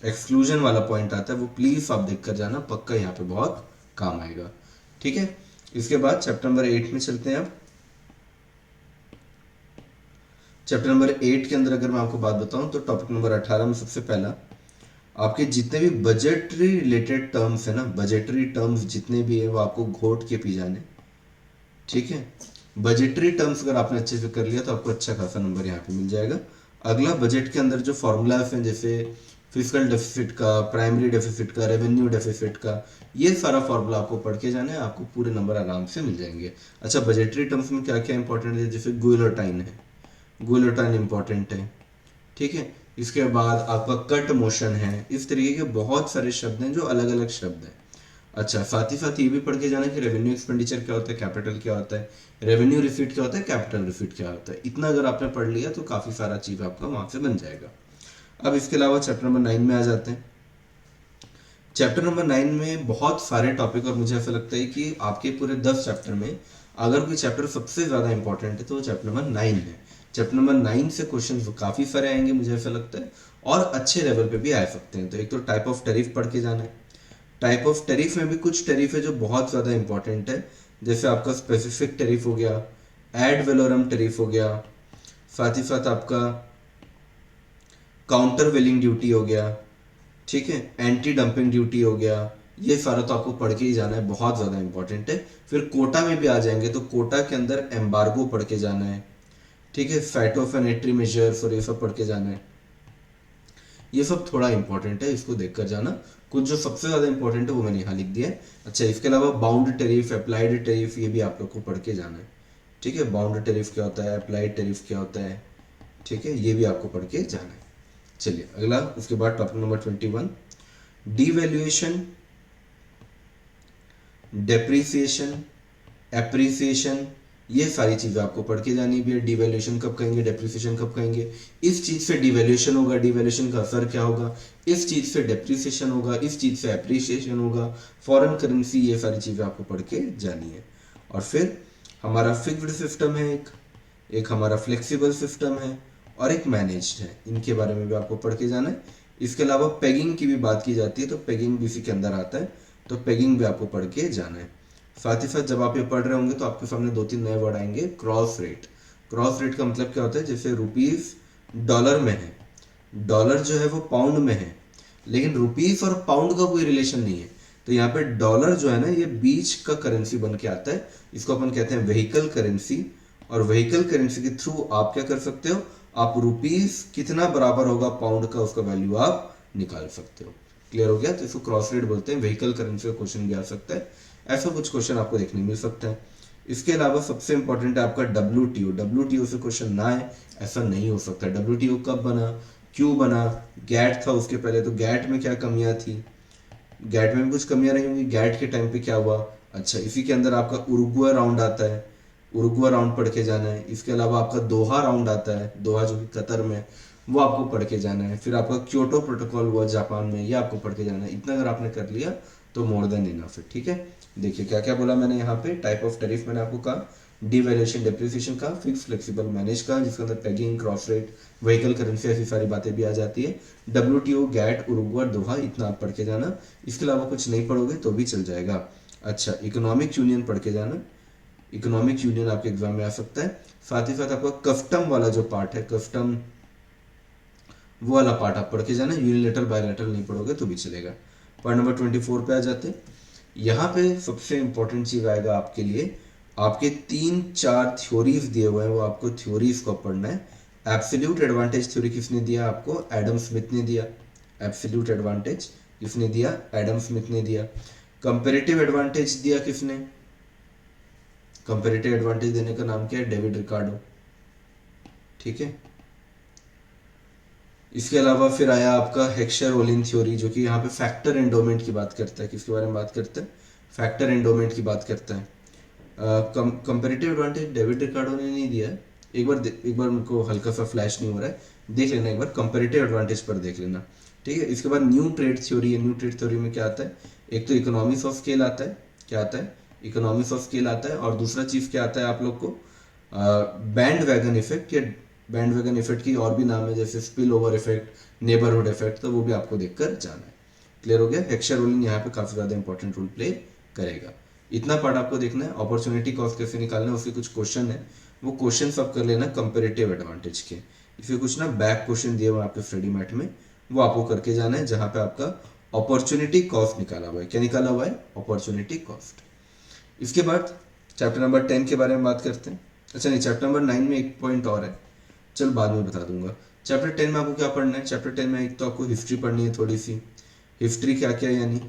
एक्सक्लूजन वाला पॉइंट आता है वो प्लीज आप देख कर जाना, पक्का यहाँ पे बहुत काम आएगा, ठीक है। इसके बाद चैप्टर नंबर 8 में चलते हैं। अब चैप्टर नंबर 8 के अंदर अगर मैं आपको बात बताऊं तो टॉपिक नंबर 18 में सबसे पहला आपके जितने भी बजटरी रिलेटेड टर्म्स है ना, बजटरी टर्म्स जितने भी है वो आपको घोट के पी जाने, ठीक है। बजटरी टर्म्स अगर आपने अच्छे से कर लिया तो आपको अच्छा खासा नंबर यहाँ पे मिल जाएगा। अगला बजट के अंदर जो फॉर्मूलाज हैं जैसे फिजिकल डेफिसिट का, प्राइमरी डेफिसिट का, रेवेन्यू डेफिसिट का, ये सारा फॉर्मूला आपको पढ़ के जाना है, आपको पूरे नंबर आराम से मिल जाएंगे। अच्छा, बजटरी टर्म्स में क्या क्या इंपॉर्टेंट है? जैसे गुइलोटाइन है, गुइलोटाइन इंपॉर्टेंट है, ठीक है। इसके बाद आपका कट मोशन है। इस तरीके के बहुत सारे शब्द हैं जो अलग अलग शब्द हैं। अच्छा, साथ ही साथ ये भी पढ़ के जाना कि रेवेन्यू एक्सपेंडिचर क्या होता है, कैपिटल क्या होता है, रेवेन्यू रिसीट क्या होता है, कैपिटल रिसीट क्या होता है। इतना अगर आपने पढ़ लिया तो काफ़ी सारा चीज़ आपका वहाँ से बन जाएगा। अब इसके अलावा चैप्टर नंबर 9 में आ जाते हैं। चैप्टर नंबर 9 में बहुत सारे टॉपिक, और मुझे ऐसा लगता है कि आपके पूरे 10 चैप्टर में अगर कोई चैप्टर सबसे ज़्यादा इंपॉर्टेंट है तो वो चैप्टर नंबर 9 है। चैप्टर नंबर 9 से क्वेश्चन काफ़ी सारे आएंगे मुझे ऐसा लगता है, और अच्छे लेवल पे भी आ सकते हैं। तो एक तो टाइप ऑफ टैरिफ पढ़ के जाना है। टाइप ऑफ टैरिफ में भी कुछ टैरिफ है जो बहुत ज़्यादा इंपॉर्टेंट है, जैसे आपका स्पेसिफिक टैरिफ हो गया, एड वेलोरम टैरिफ हो गया, साथ ही साथ आपका काउंटर वेलिंग ड्यूटी हो गया, ठीक है, एंटी डंपिंग ड्यूटी हो गया। ये सारा तो आपको पढ़ के ही जाना है, बहुत ज़्यादा इंपॉर्टेंट है। फिर कोटा में भी आ जाएंगे तो कोटा के अंदर एम्बार्गो पढ़ के जाना है, ठीक है, फाइटोसैनिटरी मेजर्स और ये सब पढ़ के जाना है। ये सब थोड़ा इंपॉर्टेंट है, इसको देख कर जाना। कुछ जो सबसे ज़्यादा इंपॉर्टेंट है वो मैंने यहाँ लिख दिया है। अच्छा, इसके अलावा बाउंड टैरिफ, अप्लाइड टैरिफ, ये भी आप लोग को पढ़ के जाना है, ठीक है। बाउंड टैरिफ क्या होता है, अप्लाइड टैरिफ क्या होता है, ठीक है, ये भी आपको पढ़ के जाना है। चलिए अगला, उसके बाद topic number 21, devaluation, depreciation, appreciation, ये सारी चीज़ें आपको पढ़ के जानी भी है। डिवैल्यूएशन कब कहेंगे, डेप्रिसिएशन कब कहेंगे, इस चीज़ से डिवैल्यूएशन होगा, डिवैल्यूएशन का असर क्या होगा, इस चीज़ से डेप्रिसिएशन होगा, इस चीज़ से एप्रिसिएशन होगा, फॉरेन करेंसी, ये सारी चीज़ें आपको पढ़ के जानी है। और फिर हमारा फिक्स्ड सिस्टम है एक, एक हमारा फ्लेक्सिबल सिस्टम है और एक मैनेज्ड है। इनके बारे में भी आपको पढ़ के जाना है। इसके अलावा पेगिंग की भी बात की जाती है, तो पेगिंग भी इसी के अंदर आता है, तो पेगिंग भी आपको पढ़ के जाना है। साथ ही साथ जब आप ये पढ़ रहे होंगे तो आपके सामने 2-3 नए वर्ड आएंगे। क्रॉस रेट, क्रॉस रेट का मतलब क्या होता है, जैसे रुपीस डॉलर में है, डॉलर जो है वो पाउंड में है, लेकिन रुपीस और पाउंड का कोई रिलेशन नहीं है, तो यहाँ पे डॉलर जो है ना ये बीच का करेंसी बन के आता है। इसको अपन कहते हैं व्हीकल करेंसी। और व्हीकल करेंसी के थ्रू आप क्या कर सकते हो, आप रुपीस कितना बराबर होगा पाउंड का, उसका वैल्यू आप निकाल सकते हो। क्लियर हो गया? तो इसको क्रॉस रेट बोलते हैं। व्हीकल करेंसी का क्वेश्चन भी आ सकता है, ऐसा कुछ क्वेश्चन आपको देखने मिल सकता है। इसके अलावा सबसे इंपॉर्टेंट है आपका डब्ल्यू टी ओ से क्वेश्चन ना है ऐसा नहीं हो सकता। डब्ल्यू कब बना, क्यों बना? गैट था उसके पहले, तो गैट में क्या कमियां थी, गैट में भी कुछ कमियां रही होंगी। गैट के टाइम पे क्या हुआ, अच्छा इसी के अंदर आपका उरुग्वे राउंड आता है, उरुग्वे राउंड पढ़ के जाना है। इसके अलावा आपका दोहा राउंड आता है, दोहा जो कि कतर में, वो आपको पढ़ के जाना है। फिर आपका क्योटो प्रोटोकॉल हुआ जापान में, ये आपको पढ़ के जाना है। इतना अगर आपने कर लिया तो मोर देन इनफ है। ठीक है, देखिए क्या क्या बोला मैंने यहाँ पे। टाइप ऑफ टैरिफ मैंने आपको कहा, डिवैल्यूएशन डेप्रिसिएशन का, फिक्स फ्लेक्सिबल मैनेज का, जिसके अंदर pegging, cross rate, vehicle currency, ऐसी सारी बातें भी आ जाती है। डब्ल्यूटीओ, गैट, उरुग्वे, दोहा, इतना आप पढ़ के जाना। इसके अलावा कुछ नहीं पढ़ोगे तो भी चल जाएगा। अच्छा, इकोनॉमिक यूनियन पढ़ के जाना, इकोनॉमिक यूनियन आपके एग्जाम में आ सकता है। साथ ही साथ आपका कस्टम वाला जो पार्ट है, कस्टम वो वाला पार्ट आप पढ़ के जाना। यूनिलेटरल बायलैटरल नहीं पढ़ोगे तो भी चलेगा। पॉइंट नंबर 24 पे आ जाते हैं। यहाँ पे सबसे इंपॉर्टेंट चीज आएगा आपके लिए, आपके 3-4 थ्योरीज दिए हुए हैं, वो आपको थ्योरीज को पढ़ना है। एब्सोल्यूट एडवांटेज थ्योरी किसने दिया आपको, एडम स्मिथ ने दिया। एब्सोल्यूट एडवांटेज किसने दिया, एडम स्मिथ ने दिया। कंपैरेटिव एडवांटेज दिया किसने, कंपैरेटिव एडवांटेज देने का नाम क्या है, डेविड रिकार्डो। ठीक है, इसके अलावा फिर आया आपका हेक्सर ओलिन थ्योरी, जो कि यहाँ पे फैक्टर एंडोमेंट की बात करता है। किसके बारे में बात करता है, फैक्टर एंडोमेंट की बात करता है। कंपैरेटिव एडवांटेज डेविड रिकार्डो ने नहीं दिया है। एक बार उनको हल्का सा फ्लैश नहीं हो रहा है, देख लेना एक बार, कंपैरेटिव एडवांटेज पर देख लेना। ठीक है, इसके बाद न्यू ट्रेड थ्योरी है। न्यू ट्रेड थ्योरी में क्या आता है, एक तो इकोनॉमिक्स ऑफ स्केल आता है, क्या आता है, इकोनॉमिक्स ऑफ स्केल आता है, और दूसरा चीज क्या आता है आप लोग को, बैंड वैगन इफेक्ट, या बैंड वैगन इफेक्ट की और भी नाम है, जैसे spill over effect, neighbourhood effect, तो वो भी आपको देखकर जाना है। क्लियर हो गया? हेक्सर रोलिंग यहाँ पे काफी ज्यादा इंपॉर्टेंट रोल प्ले करेगा। इतना पार्ट आपको देखना है। अपॉर्चुनिटी कॉस्ट कैसे निकालना है, उसके कुछ क्वेश्चन है, वो क्वेश्चन सब कर लेना कंपेरेटिव एडवांटेज के। इसके कुछ ना बैक क्वेश्चन दिए हुए आपके स्टडी मैट में, वो आपको करके जाना है, जहां पे आपका अपॉर्चुनिटी कॉस्ट निकाला हुआ है। क्या निकाला हुआ है, अपॉर्चुनिटी कॉस्ट। इसके बाद चैप्टर नंबर 10 के बारे में बात करते हैं। अच्छा नहीं, चैप्टर नंबर 9 में एक पॉइंट और है, चल बाद में बता दूंगा। चैप्टर 10 में आपको क्या पढ़ना है, चैप्टर 10 में एक तो आपको हिस्ट्री पढ़नी है थोड़ी सी। हिस्ट्री क्या क्या, यानी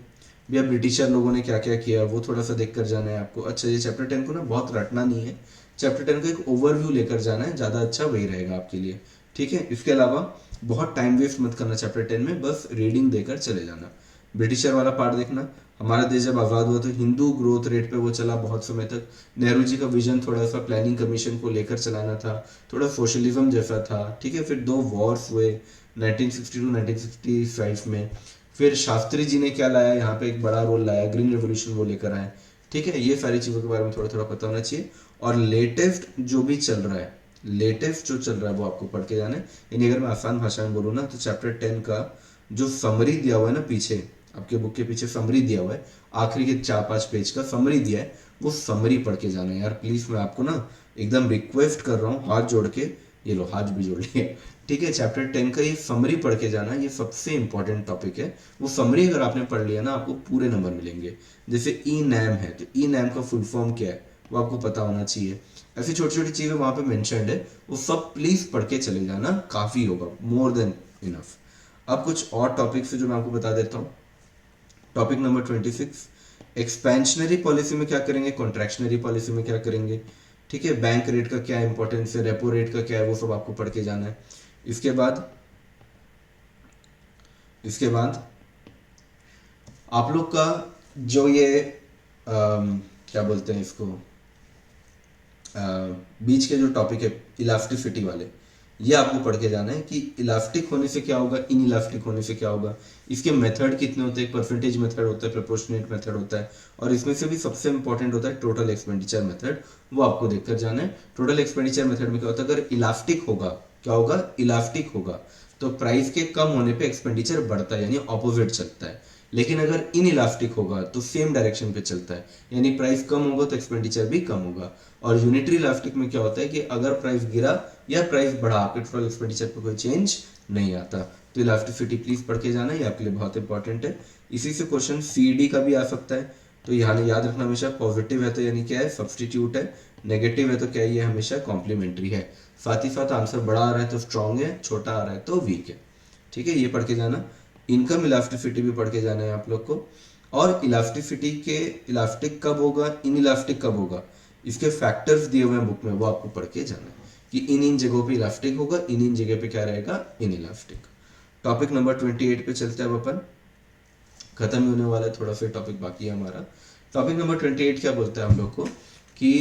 भैया ब्रिटिशर लोगों ने क्या क्या किया, वो थोड़ा सा देख कर जाना है आपको। अच्छा, ये चैप्टर 10 को ना बहुत रटना नहीं है, चैप्टर 10 को एक ओवरव्यू लेकर जाना है, ज़्यादा अच्छा वही रहेगा आपके लिए। ठीक है, इसके अलावा बहुत टाइम वेस्ट मत करना चैप्टर 10 में, बस रीडिंग देकर चले जाना। ब्रिटिशर वाला पार्ट देखना, हमारा देश जब आज़ाद हुआ तो हिंदू ग्रोथ रेट पे वो चला बहुत समय तक। नेहरू जी का विजन थोड़ा सा प्लानिंग कमीशन को लेकर चलाना था, थोड़ा सोशलिज्म जैसा था। ठीक है, फिर 2 वॉर्स हुए 1962-1965 में। फिर शास्त्री जी ने क्या लाया यहाँ पे, एक बड़ा रोल लाया, ग्रीन रेवोल्यूशन वो लेकर आए। ठीक है, ये सारी चीज़ों के बारे में थोड़ा थोड़ा पता होना चाहिए। और लेटेस्ट जो भी चल रहा है, लेटेस्ट जो चल रहा है वो आपको पढ़ के जाना है। यानी अगर मैं आसान भाषा में बोलूँ ना, तो चैप्टर 10 का जो समरी दिया हुआ है ना, पीछे आपके बुक के पीछे समरी दिया हुआ है, आखिरी के 4-5 पेज का समरी दिया है, वो समरी पढ़ के जाना है यार प्लीज। मैं आपको ना एकदम रिक्वेस्ट कर रहा हूँ हाथ जोड़ के, ये लो हाथ भी जोड़ लिए। ठीक है, चैप्टर 10 का ये समरी पढ़ के जाना, ये सबसे इंपॉर्टेंट टॉपिक है। वो समरी अगर आपने पढ़ लिया ना, आपको पूरे नंबर मिलेंगे। जैसे ई नैम है, तो ई नैम का फुल फॉर्म क्या है वो आपको पता होना चाहिए। ऐसी छोटी छोटी चीजें वहां पे मेंशन्ड है, वो सब प्लीज पढ़ के चले जाना, काफी होगा, मोर देन इनफ। अब कुछ और टॉपिक्स है जो मैं आपको बता देता हूँ। टॉपिक नंबर 26, एक्सपेंशनरी पॉलिसी में क्या करेंगे, कॉन्ट्रैक्शनरी पॉलिसी में क्या करेंगे। ठीक है, बैंक रेट का क्या इंपॉर्टेंस है, रेपो रेट का क्या है, वो सब आपको पढ़ के जाना है। इसके बाद आप लोग का जो ये क्या बोलते हैं इसको, बीच के जो टॉपिक है इलास्टिसिटी वाले, ये आपको पढ़ के जाना है कि इलास्टिक होने से क्या होगा, इन इलास्टिक होने से क्या होगा, इसके मेथड कितने होते हैं, परसेंटेज मेथड होता है, प्रोपोर्शनेट मेथड होता है, और इसमें से भी सबसे इंपॉर्टेंट होता है टोटल एक्सपेंडिचर मेथड, वो आपको देखकर जाना है। टोटल एक्सपेंडिचर मेथड में क्या होता है, अगर इलास्टिक होगा, क्या होगा, इलास्टिक होगा, तो प्राइस के कम होने पे एक्सपेंडिचर बढ़ता है, यानी ऑपोजिट चलता है। लेकिन अगर इन इलास्टिक होगा तो सेम डायरेक्शन पे चलता है, यानी प्राइस कम होगा तो एक्सपेंडिचर भी कम होगा। और यूनिटरी इलास्टिक में क्या होता है कि अगर प्राइस गिरा या प्राइस बढ़ा, आपके टोटल एक्सपेंडिचर पे कोई चेंज नहीं आता। तो इलास्टिसिटी प्लीज पढ़ के जाना, ये आपके लिए बहुत इंपॉर्टेंट है। इसी से क्वेश्चन सीडी का भी आ सकता है, तो यहाँ याद रखना हमेशा, पॉजिटिव है तो यानी क्या है, सब्सटीट्यूट है, नेगेटिव है तो क्या है, ये हमेशा कॉम्प्लीमेंट्री है। साथ ही साथ आंसर बड़ा आ रहा है तो स्ट्रॉन्ग है, छोटा आ रहा है तो वीक है। ठीक है, ये पढ़ के जाना। इनकम इलास्टिसिटी भी पढ़ के जाना है आप लोग को। और इलास्टिसिटी के इलास्टिक कब होगा, इन इलास्टिक कब होगा, इसके फैक्टर्स दिए हुए हैं बुक में, वो आपको पढ़ के जाना है कि इन जगहों पे इलास्टिक होगा, इन जगह पे क्या रहेगा, इन इलास्टिक। टॉपिक नंबर 28 पे चलते हैं अब अपन, खत्म ही होने वाला है, थोड़ा सा टॉपिक बाकी है हमारा। टॉपिक नंबर 28 क्या बोलता है हम लोग को कि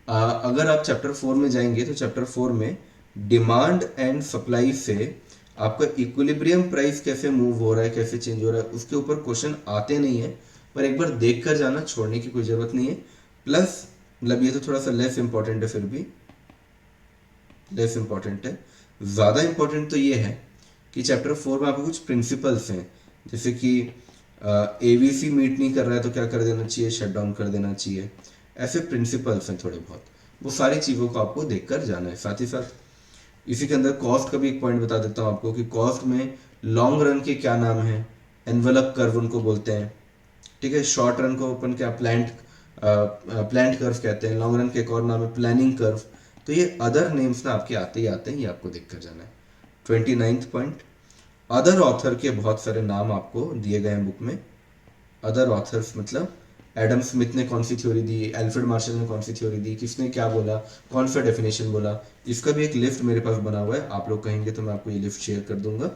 अगर आप चैप्टर 4 में जाएंगे तो चैप्टर 4 में डिमांड एंड सप्लाई से आपका इक्विलिब्रियम प्राइस कैसे मूव हो रहा है, कैसे चेंज हो रहा है, उसके ऊपर क्वेश्चन आते नहीं है, पर एक बार देख कर जाना, छोड़ने की कोई जरूरत नहीं है। प्लस मतलब ये तो थोड़ा सा लेस इंपॉर्टेंट है, फिर भी लेस इंपॉर्टेंट है। ज़्यादा इंपॉर्टेंट तो ये है कि चैप्टर 4 में आपको कुछ प्रिंसिपल्स हैं, जैसे कि एवीसी मीट नहीं कर रहा है तो क्या कर देना चाहिए, शट डाउन कर देना चाहिए, ऐसे प्रिंसिपल्स हैं थोड़े बहुत, वो सारी चीज़ों को आपको देख कर जाना है। साथ ही साथ इसी के अंदर कॉस्ट का भी एक पॉइंट बता देता हूँ आपको कि कॉस्ट में लॉन्ग रन के क्या नाम है, एनवलप कर्व उनको बोलते हैं। ठीक है, शॉर्ट रन को अपन क्या प्लांट कर्व कहते हैं, लॉन्ग रन के एक और नाम है प्लानिंग कर्व। तो ये अदर नेम्स ना आपके आते ही आते हैं, ये आपको देख कर जाना है। 29 पॉइंट, अदर ऑथर के बहुत सारे नाम आपको दिए गए हैं बुक में। अदर ऑथर्स मतलब एडम स्मिथ ने कौन सी थ्योरी दी, एल्फ्रेड मार्शल ने कौन सी थ्योरी दी, किसने क्या बोला, कौन सा डेफिनेशन बोला, इसका भी एक लिस्ट मेरे पास बना हुआ है। आप लोग कहेंगे तो मैं आपको ये लिस्ट शेयर कर दूंगा,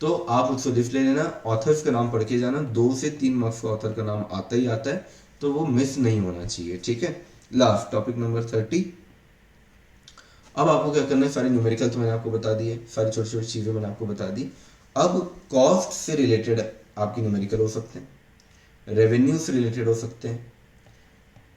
तो आप उसको लिस्ट ले लेना, ऑथर्स का नाम पढ़ के जाना। 2 से 3 मार्क्स का ऑथर का नाम आता ही आता है, तो वो मिस नहीं होना चाहिए। ठीक है, लास्ट टॉपिक नंबर 30। अब आपको क्या करना है, सारे न्यूमेरिकल तो मैंने आपको बता दिए, सारी छोटी छोटी चीज़ें मैंने आपको बता दी। अब कॉस्ट से रिलेटेड आपके न्यूमेरिकल हो सकते हैं, रेवेन्यू से रिलेटेड हो सकते हैं,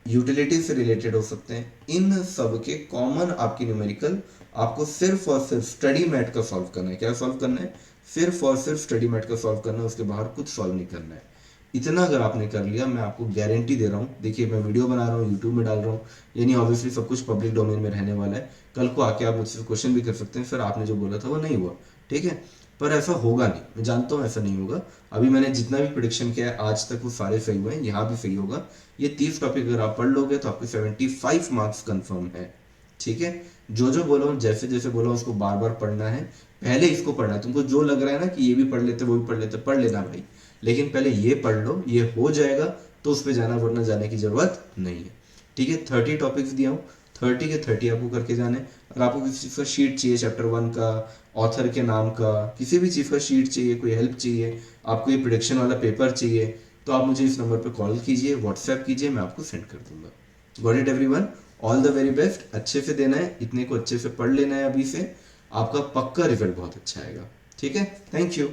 यूटिलिटी से रिलेटेड हो सकते हैं। इन सब के कॉमन आपकी न्यूमेरिकल आपको सिर्फ और सिर्फ स्टडी मैट का सॉल्व करना है। क्या सॉल्व करना है, सिर्फ और सिर्फ स्टडी मैट का सॉल्व करना है, उसके बाहर कुछ सॉल्व नहीं करना है। इतना अगर आपने कर लिया, मैं आपको गारंटी दे रहा हूँ, देखिए मैं वीडियो बना रहा हूँ, यूट्यूब में डाल रहा हूँ, यानी ऑब्वियसली सब कुछ पब्लिक डोमेन में रहने वाला है। कल को आके आप मुझसे क्वेश्चन भी कर सकते हैं, सर आपने जो बोला था वो नहीं हुआ, ठीक है, पर ऐसा होगा नहीं, मैं जानता हूँ ऐसा नहीं होगा। अभी मैंने जितना भी प्रिडिक्शन किया है आज तक वो सारे सही हुए हैं, यहाँ भी सही होगा। ये 30 टॉपिक अगर आप पढ़ लोगे तो आपके 75 मार्क्स कंफर्म है। ठीक है, जो जो बोला हूँ, जैसे जैसे बोला उसको बार बार पढ़ना है, पहले इसको पढ़ना है। तुमको जो लग रहा है ना कि ये भी पढ़ लेते वो भी पढ़ लेते, पढ़ लेना भाई, लेकिन पहले ये पढ़ लो, ये हो जाएगा तो उस पर जाना, वरना जाने की जरूरत नहीं है। ठीक है, 30 टॉपिक्स दिया हूँ, 30 के 30 आपको करके जाने। अगर आपको किसी चीज़ का शीट चाहिए, चैप्टर 1 का, ऑथर के नाम का, किसी भी चीज़ का शीट चाहिए, कोई हेल्प चाहिए, आपको ये प्रिडिक्शन वाला पेपर चाहिए, तो आप मुझे इस नंबर पर कॉल कीजिए, व्हाट्सएप कीजिए, मैं आपको सेंड कर दूंगा। Got it everyone, all the very best. अच्छे से देना है, इतने को अच्छे से पढ़ लेना है, अभी से आपका पक्का रिजल्ट बहुत अच्छा आएगा। ठीक है, थैंक यू।